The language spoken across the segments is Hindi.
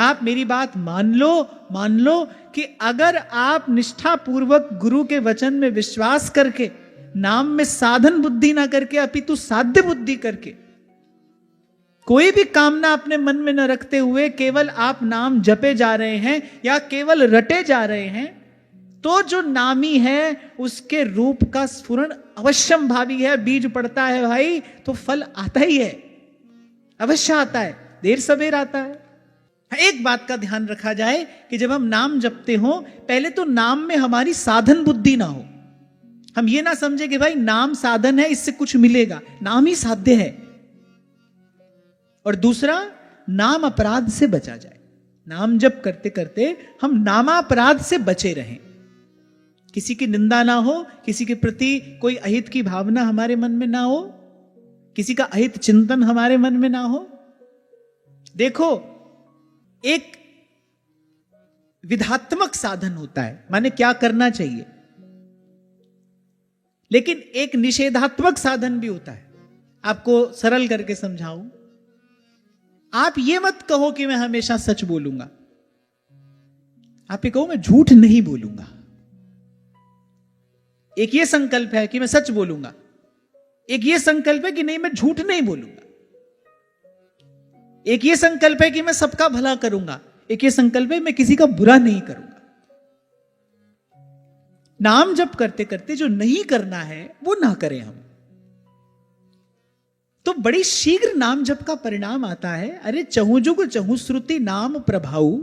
आप मेरी बात मान लो कि अगर आप निष्ठापूर्वक गुरु के वचन में विश्वास करके, नाम में साधन बुद्धि ना करके अपितु साध्य बुद्धि करके, कोई भी कामना अपने मन में न रखते हुए केवल आप नाम जपे जा रहे हैं या केवल रटे जा रहे हैं, तो जो नामी है उसके रूप का स्फुरण अवश्यम भावी है। बीज पड़ता है भाई तो फल आता ही है, अवश्य आता है, देर सवेर आता है। एक बात का ध्यान रखा जाए कि जब हम नाम जपते हो, पहले तो नाम में हमारी साधन बुद्धि ना हो। हम ये ना समझे कि भाई नाम साधन है, इससे कुछ मिलेगा। नाम ही साध्य है। और दूसरा, नाम अपराध से बचा जाए। नाम जप करते करते हम नामापराध से बचे रहें, किसी की निंदा ना हो, किसी के प्रति कोई अहित की भावना हमारे मन में ना हो, किसी का अहित चिंतन हमारे मन में ना हो। देखो, एक विधात्मक साधन होता है, माने क्या करना चाहिए, लेकिन एक निषेधात्मक साधन भी होता है। आपको सरल करके समझाऊं, आप ये मत कहो कि मैं हमेशा सच बोलूंगा, आप ये कहो मैं झूठ नहीं बोलूंगा। एक ये संकल्प है कि मैं सच बोलूंगा, एक ये संकल्प है कि नहीं मैं झूठ नहीं बोलूंगा। एक ये संकल्प है कि मैं सबका भला करूंगा, एक ये संकल्प है मैं किसी का बुरा नहीं करूंगा। नाम जप करते करते जो नहीं करना है वो ना करें हम, तो बड़ी शीघ्र नाम जप का परिणाम आता है। अरे चहु जुग चहु श्रुति नाम प्रभाऊ,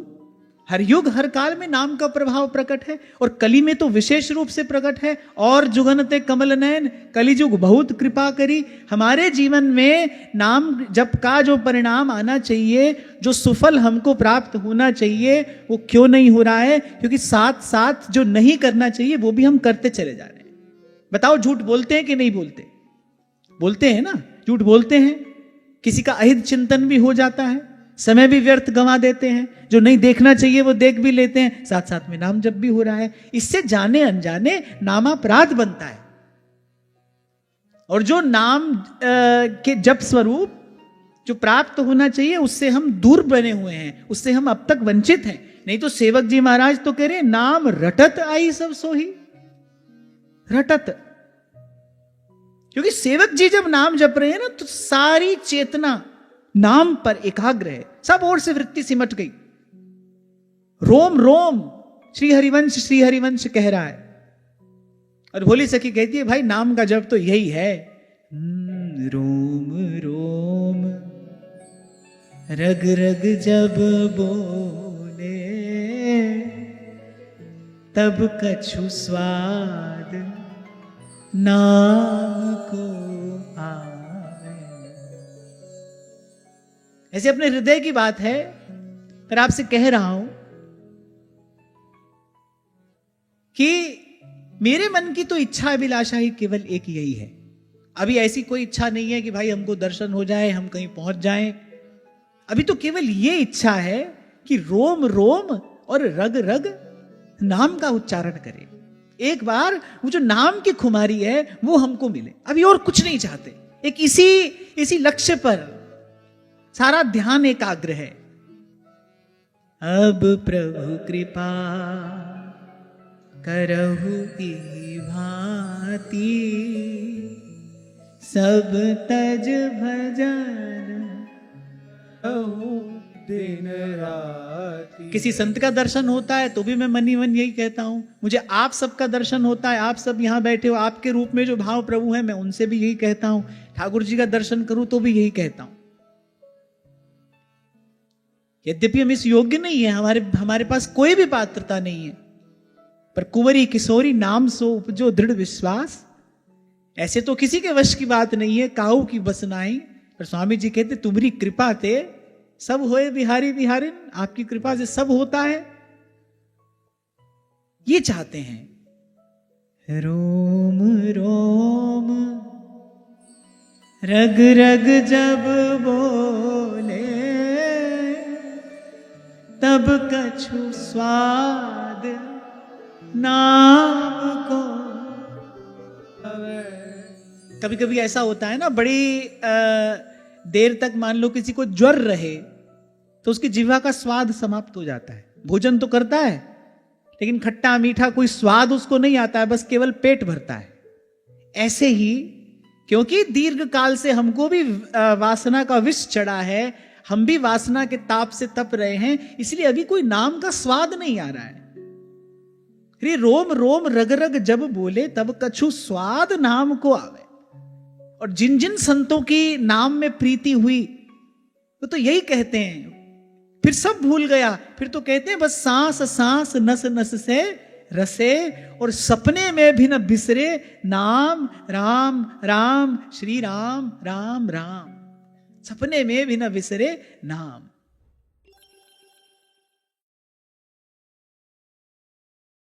हर युग हर काल में नाम का प्रभाव प्रकट है, और कली में तो विशेष रूप से प्रकट है। और जुगनते कमल नयन कलिजुग बहुत कृपा करी। हमारे जीवन में नाम जप का जो परिणाम आना चाहिए, जो सुफल हमको प्राप्त होना चाहिए, वो क्यों नहीं हो रहा है? क्योंकि साथ साथ जो नहीं करना चाहिए वो भी हम करते चले जा रहे हैं। बताओ, झूठ बोलते हैं कि नहीं बोलते? बोलते हैं ना, झूठ बोलते हैं। किसी का अहित चिंतन भी हो जाता है, समय भी व्यर्थ गंवा देते हैं, जो नहीं देखना चाहिए वो देख भी लेते हैं, साथ साथ में नाम जप भी हो रहा है। इससे जाने अनजाने नामापराध बनता है। और जो नाम के जप स्वरूप जो प्राप्त होना चाहिए उससे हम दूर बने हुए हैं, उससे हम अब तक वंचित हैं। नहीं तो सेवक जी महाराज तो कह रहे नाम रटत आई सब सोही, रटत। क्योंकि सेवक जी जब नाम जप रहे हैं ना, तो सारी चेतना नाम पर एकाग्र है, सब ओर से वृत्ति सिमट गई। रोम रोम श्री हरिवंश कह रहा है। और भोली सखी कहती है भाई नाम का जप तो यही है, रोम रोम रग रग जब बोले तब कछु स्वाद नाम को आवे। ऐसे अपने हृदय की बात है, पर आपसे कह रहा हूं कि मेरे मन की तो इच्छा अभिलाषा ही केवल एक यही है। अभी ऐसी कोई इच्छा नहीं है कि भाई हमको दर्शन हो जाए, हम कहीं पहुंच जाएं। अभी तो केवल ये इच्छा है कि रोम रोम और रग रग नाम का उच्चारण करें। एक बार वो जो नाम की खुमारी है वो हमको मिले, अभी और कुछ नहीं चाहते। एक इसी लक्ष्य पर सारा ध्यान एकाग्र है। अब प्रभु कृपा करहु ई भांति, सब तज भजन दिन राति। किसी संत का दर्शन होता है तो भी मैं मन ही मन यही कहता हूं, मुझे आप सबका दर्शन होता है, आप सब यहां बैठे हो, आपके रूप में जो भाव प्रभु है मैं उनसे भी यही कहता हूं। ठाकुर जी का दर्शन करूं तो भी यही कहता हूं। यद्यपि हम इस योग्य नहीं है, हमारे पास कोई भी पात्रता नहीं है, पर कुंवरी किशोरी नाम सो उपजो दृढ़ विश्वास। ऐसे तो किसी के वश की बात नहीं है, काऊ की बस नाई। पर स्वामी जी कहते तुम्हारी कृपा ते सब होए बिहारी बिहारिन, आपकी कृपा से सब होता है, ये चाहते हैं। रोम रोम रग रग जब बोले तब कछु स्वाद नाम को। कभी कभी ऐसा होता है ना, बड़ी देर तक मान लो किसी को ज्वर रहे तो उसकी जिह्वा का स्वाद समाप्त हो जाता है। भोजन तो करता है लेकिन खट्टा मीठा कोई स्वाद उसको नहीं आता है, बस केवल पेट भरता है। ऐसे ही क्योंकि दीर्घ काल से हमको भी वासना का विष चढ़ा है, हम भी वासना के ताप से तप रहे हैं, इसलिए अभी कोई नाम का स्वाद नहीं आ रहा है। अरे रोम रोम रग रग जब बोले तब कछु स्वाद नाम को आवे। और जिन जिन संतों की नाम में प्रीति हुई वो तो यही कहते हैं, फिर सब भूल गया, फिर तो कहते हैं बस सांस सांस नस नस से रसे, और सपने में भी न बिसरे नाम राम राम श्री राम राम राम, सपने में भी न बिसरे नाम।